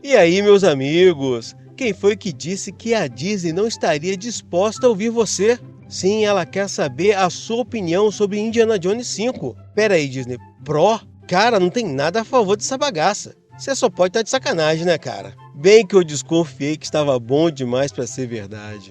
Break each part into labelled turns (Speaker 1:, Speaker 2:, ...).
Speaker 1: E aí, meus amigos? Quem foi que disse que a Disney não estaria disposta a ouvir você? Sim, ela quer saber a sua opinião sobre Indiana Jones 5. Pera aí, Disney, Pro? Cara, não tem nada a favor dessa bagaça. Você só pode estar de sacanagem, né, cara? Bem que eu desconfiei que estava bom demais para ser verdade.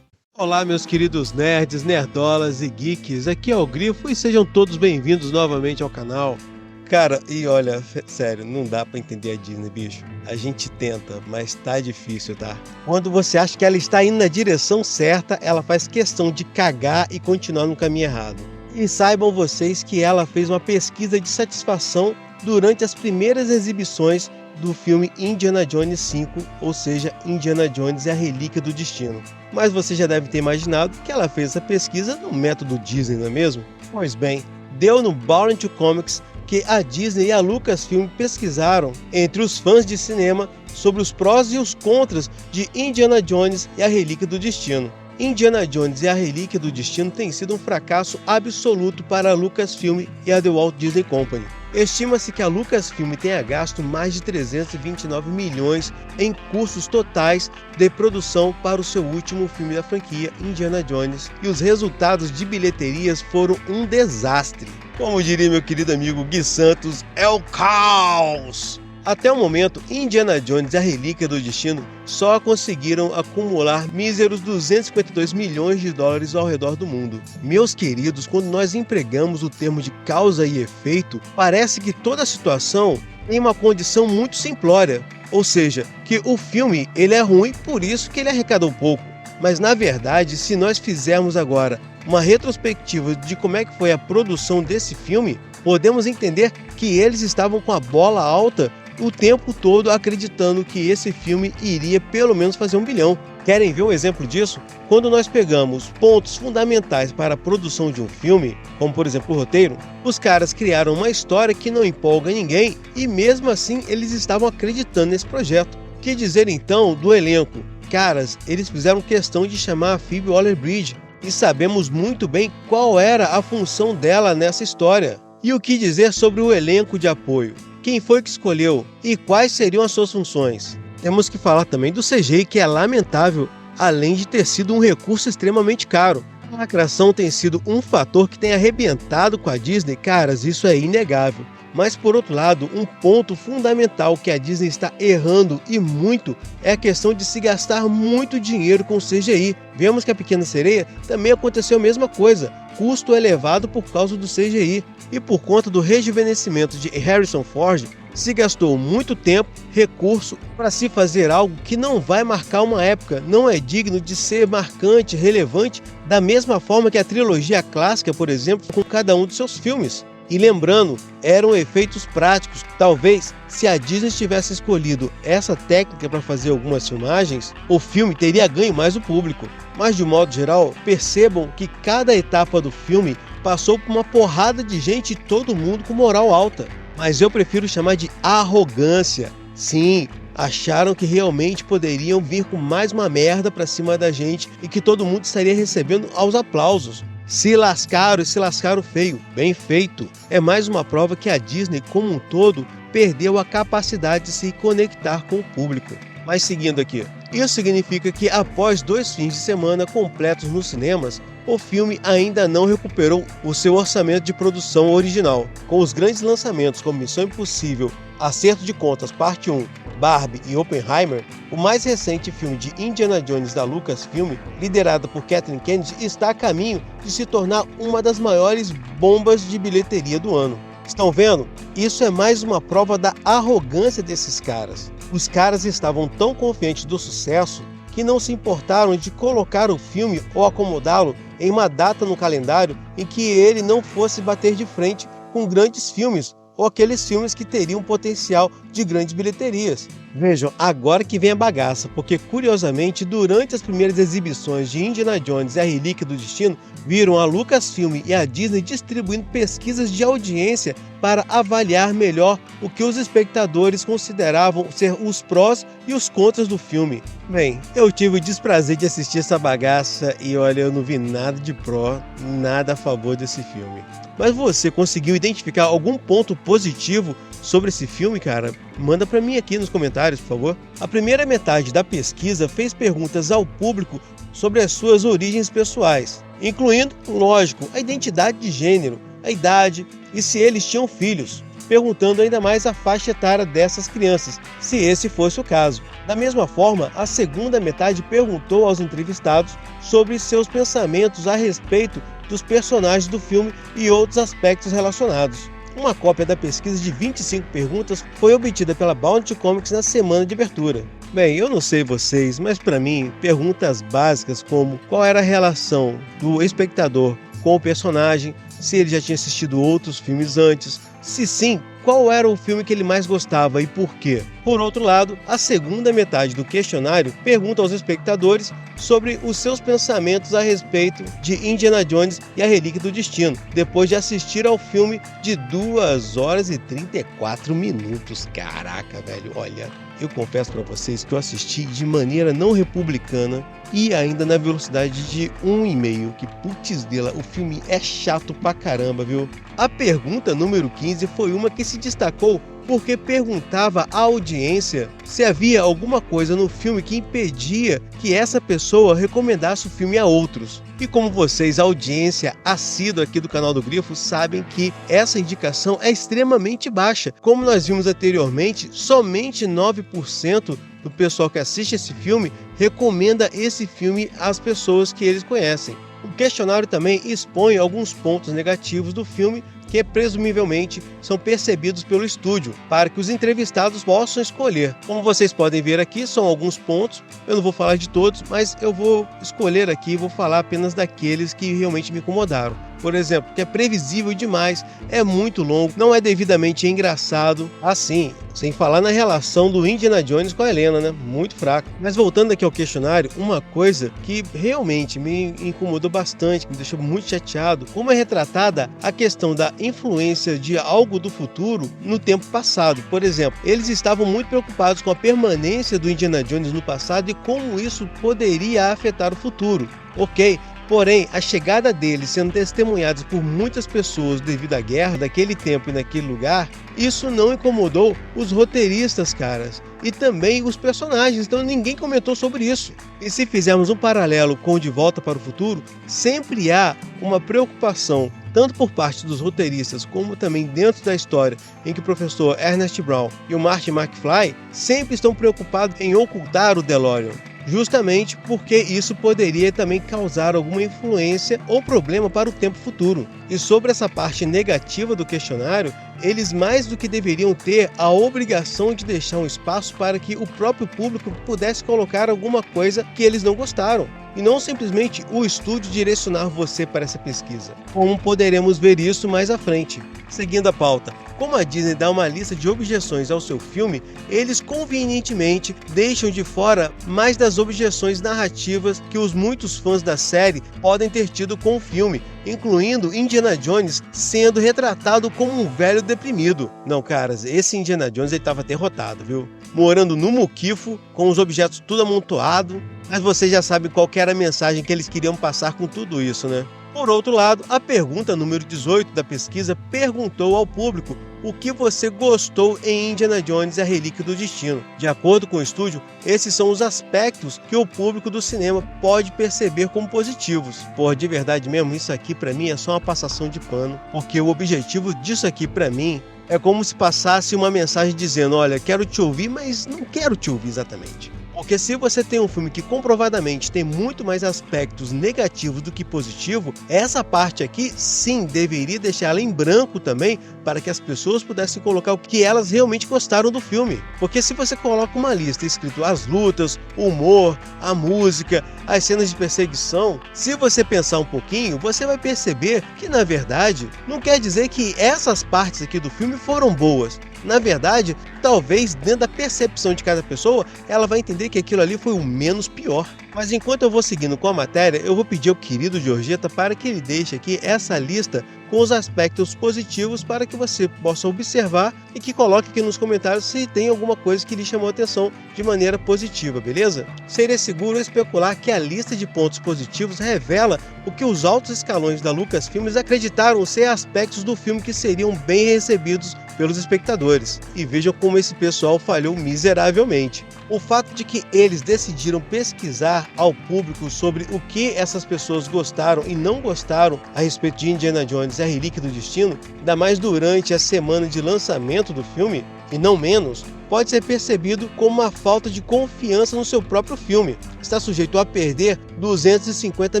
Speaker 1: Olá, meus queridos nerds, nerdolas e geeks, aqui é o Grifo e sejam todos bem-vindos novamente ao canal. Cara, e olha, sério, não dá pra entender a Disney, bicho. A gente tenta, mas tá difícil, tá? Quando você acha que ela está indo na direção certa, ela faz questão de cagar e continuar no caminho errado. E saibam vocês que ela fez uma pesquisa de satisfação durante as primeiras exibições do filme Indiana Jones 5, ou seja, Indiana Jones e a Relíquia do Destino. Mas você já deve ter imaginado que ela fez essa pesquisa no método Disney, não é mesmo? Pois bem, deu no Boring to Comics que a Disney e a Lucasfilm pesquisaram entre os fãs de cinema sobre os prós e os contras de Indiana Jones e a Relíquia do Destino. Indiana Jones e a Relíquia do Destino tem sido um fracasso absoluto para a Lucasfilm e a The Walt Disney Company. Estima-se que a Lucasfilm tenha gasto mais de 329 milhões em custos totais de produção para o seu último filme da franquia, Indiana Jones, e os resultados de bilheterias foram um desastre. Como diria meu querido amigo Gui Santos, é o caos! Até o momento, Indiana Jones e a Relíquia do Destino só conseguiram acumular míseros 252 milhões de dólares ao redor do mundo. Meus queridos, quando nós empregamos o termo de causa e efeito, parece que toda a situação tem uma condição muito simplória, ou seja, que o filme ele é ruim, por isso que ele arrecadou pouco. Mas na verdade, se nós fizermos agora uma retrospectiva de como é que foi a produção desse filme, podemos entender que eles estavam com a bola alta o tempo todo acreditando que esse filme iria pelo menos fazer 1 bilhão. Querem ver um exemplo disso? Quando nós pegamos pontos fundamentais para a produção de um filme, como por exemplo o roteiro, os caras criaram uma história que não empolga ninguém e mesmo assim eles estavam acreditando nesse projeto. Que dizer então do elenco? Caras, eles fizeram questão de chamar a Phoebe Waller-Bridge e sabemos muito bem qual era a função dela nessa história. E o que dizer sobre o elenco de apoio? Quem foi que escolheu e quais seriam as suas funções? Temos que falar também do CGI, que é lamentável, além de ter sido um recurso extremamente caro. A lacração tem sido um fator que tem arrebentado com a Disney, caras, isso é inegável. Mas por outro lado, um ponto fundamental que a Disney está errando e muito é a questão de se gastar muito dinheiro com CGI. Vemos que a Pequena Sereia também aconteceu a mesma coisa, custo elevado por causa do CGI. E por conta do rejuvenescimento de Harrison Ford, se gastou muito tempo, recurso para se fazer algo que não vai marcar uma época, não é digno de ser marcante, relevante, da mesma forma que a trilogia clássica, por exemplo, com cada um dos seus filmes. E lembrando, eram efeitos práticos. Talvez, se a Disney tivesse escolhido essa técnica para fazer algumas filmagens, o filme teria ganho mais o público. Mas de modo geral, percebam que cada etapa do filme passou por uma porrada de gente e todo mundo com moral alta. Mas eu prefiro chamar de arrogância. Sim, acharam que realmente poderiam vir com mais uma merda pra cima da gente e que todo mundo estaria recebendo aos aplausos. Se lascaram e se lascaram feio. Bem feito. É mais uma prova que a Disney como um todo perdeu a capacidade de se conectar com o público. Mas seguindo aqui, isso significa que após 2 fins de semana completos nos cinemas, o filme ainda não recuperou o seu orçamento de produção original. Com os grandes lançamentos como Missão Impossível, Acerto de Contas Parte 1, Barbie e Oppenheimer, o mais recente filme de Indiana Jones da Lucasfilm, liderado por Kathleen Kennedy, está a caminho de se tornar uma das maiores bombas de bilheteria do ano. Estão vendo? Isso é mais uma prova da arrogância desses caras. Os caras estavam tão confiantes do sucesso que não se importaram de colocar o filme ou acomodá-lo em uma data no calendário em que ele não fosse bater de frente com grandes filmes ou aqueles filmes que teriam potencial de grandes bilheterias. Vejam, agora que vem a bagaça, porque curiosamente, durante as primeiras exibições de Indiana Jones e a Relíquia do Destino, viram a Lucasfilm e a Disney distribuindo pesquisas de audiência para avaliar melhor o que os espectadores consideravam ser os prós e os contras do filme. Bem, eu tive o desprazer de assistir essa bagaça e olha, eu não vi nada de pró, nada a favor desse filme. Mas você conseguiu identificar algum ponto positivo sobre esse filme, cara? Manda pra mim aqui nos comentários, por favor. A primeira metade da pesquisa fez perguntas ao público sobre as suas origens pessoais, incluindo, lógico, a identidade de gênero, a idade e se eles tinham filhos, perguntando ainda mais a faixa etária dessas crianças, se esse fosse o caso. Da mesma forma, a segunda metade perguntou aos entrevistados sobre seus pensamentos a respeito dos personagens do filme e outros aspectos relacionados. Uma cópia da pesquisa de 25 perguntas foi obtida pela Bounty Comics na semana de abertura. Bem, eu não sei vocês, mas para mim, perguntas básicas como qual era a relação do espectador com o personagem, se ele já tinha assistido outros filmes antes, se sim, qual era o filme que ele mais gostava e por quê. Por outro lado, a segunda metade do questionário pergunta aos espectadores sobre os seus pensamentos a respeito de Indiana Jones e a Relíquia do Destino, depois de assistir ao filme de 2 horas e 34 minutos. Caraca, velho, olha, eu confesso pra vocês que eu assisti de maneira não republicana e ainda na velocidade de 1,5, que putz dela, o filme é chato pra caramba, viu? A pergunta número 15 foi uma que se destacou porque perguntava à audiência se havia alguma coisa no filme que impedia que essa pessoa recomendasse o filme a outros. E como vocês, a audiência assídua aqui do canal do Grifo, sabem que essa indicação é extremamente baixa. Como nós vimos anteriormente, somente 9% do pessoal que assiste esse filme recomenda esse filme às pessoas que eles conhecem. O questionário também expõe alguns pontos negativos do filme que presumivelmente são percebidos pelo estúdio, para que os entrevistados possam escolher. Como vocês podem ver aqui, são alguns pontos, eu não vou falar de todos, mas eu vou escolher aqui e vou falar apenas daqueles que realmente me incomodaram. Por exemplo, que é previsível demais, é muito longo, não é devidamente engraçado, assim, sem falar na relação do Indiana Jones com a Helena, né? Muito fraco. Mas voltando aqui ao questionário, uma coisa que realmente me incomodou bastante, que me deixou muito chateado, como é retratada a questão da influência de algo do futuro no tempo passado. Por exemplo, eles estavam muito preocupados com a permanência do Indiana Jones no passado e como isso poderia afetar o futuro. Ok, porém, a chegada deles sendo testemunhados por muitas pessoas devido à guerra daquele tempo e naquele lugar, isso não incomodou os roteiristas, caras, e também os personagens, então ninguém comentou sobre isso. E se fizermos um paralelo com o De Volta para o Futuro, sempre há uma preocupação, tanto por parte dos roteiristas, como também dentro da história, em que o professor Ernest Brown e o Marty McFly sempre estão preocupados em ocultar o DeLorean. Justamente porque isso poderia também causar alguma influência ou problema para o tempo futuro. E sobre essa parte negativa do questionário, eles mais do que deveriam ter a obrigação de deixar um espaço para que o próprio público pudesse colocar alguma coisa que eles não gostaram. E não simplesmente o estúdio direcionar você para essa pesquisa, como poderemos ver isso mais à frente. Seguindo a pauta, como a Disney dá uma lista de objeções ao seu filme, eles convenientemente deixam de fora mais das objeções narrativas que os muitos fãs da série podem ter tido com o filme, incluindo Indiana Jones sendo retratado como um velho deprimido. Não, caras, esse Indiana Jones ele estava derrotado, viu? Morando no muquifo, com os objetos tudo amontoado, mas vocês já sabem qual que era a mensagem que eles queriam passar com tudo isso, né? Por outro lado, a pergunta número 18 da pesquisa perguntou ao público o que você gostou em Indiana Jones e a Relíquia do Destino. De acordo com o estúdio, esses são os aspectos que o público do cinema pode perceber como positivos. Pô, de verdade mesmo, isso aqui pra mim é só uma passação de pano, porque o objetivo disso aqui pra mim é como se passasse uma mensagem dizendo, olha, quero te ouvir, mas não quero te ouvir exatamente. Porque se você tem um filme que comprovadamente tem muito mais aspectos negativos do que positivo, essa parte aqui sim deveria deixar ela em branco também para que as pessoas pudessem colocar o que elas realmente gostaram do filme. Porque se você coloca uma lista escrito as lutas, o humor, a música, as cenas de perseguição, se você pensar um pouquinho, você vai perceber que na verdade não quer dizer que essas partes aqui do filme foram boas. Na verdade, talvez dentro da percepção de cada pessoa, ela vai entender que aquilo ali foi o menos pior. Mas enquanto eu vou seguindo com a matéria, eu vou pedir ao querido Giorgetta para que ele deixe aqui essa lista com os aspectos positivos para que você possa observar e que coloque aqui nos comentários se tem alguma coisa que lhe chamou a atenção de maneira positiva, beleza? Seria seguro especular que a lista de pontos positivos revela o que os altos escalões da Lucasfilmes acreditaram ser aspectos do filme que seriam bem recebidos pelos espectadores. E vejam como esse pessoal falhou miseravelmente. O fato de que eles decidiram pesquisar ao público sobre o que essas pessoas gostaram e não gostaram a respeito de Indiana Jones e a Relíquia do Destino, ainda mais durante a semana de lançamento do filme, e não menos, pode ser percebido como uma falta de confiança no seu próprio filme. Está sujeito a perder 250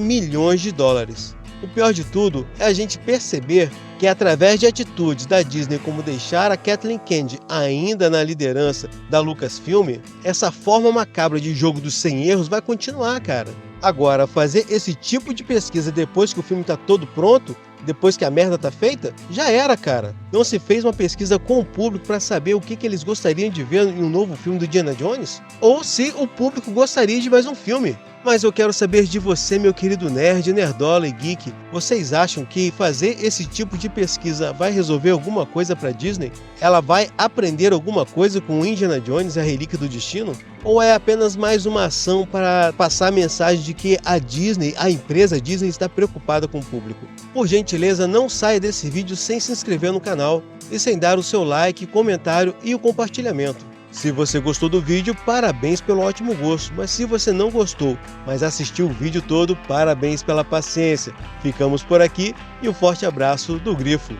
Speaker 1: milhões de dólares. O pior de tudo é a gente perceber que através de atitudes da Disney como deixar a Kathleen Kennedy ainda na liderança da Lucasfilm, essa forma macabra de jogo dos 100 erros vai continuar, cara. Agora, fazer esse tipo de pesquisa depois que o filme tá todo pronto, depois que a merda tá feita, já era, cara. Não se fez uma pesquisa com o público para saber o que eles gostariam de ver em um novo filme do Indiana Jones? Ou se o público gostaria de mais um filme? Mas eu quero saber de você, meu querido nerd, nerdola e geek. Vocês acham que fazer esse tipo de pesquisa vai resolver alguma coisa para Disney? Ela vai aprender alguma coisa com Indiana Jones e a Relíquia do Destino? Ou é apenas mais uma ação para passar a mensagem de que a Disney, a empresa Disney, está preocupada com o público? Por gentileza, não saia desse vídeo sem se inscrever no canal e sem dar o seu like, comentário e o compartilhamento. Se você gostou do vídeo, parabéns pelo ótimo gosto, mas se você não gostou, mas assistiu o vídeo todo, parabéns pela paciência. Ficamos por aqui e um forte abraço do Grifo.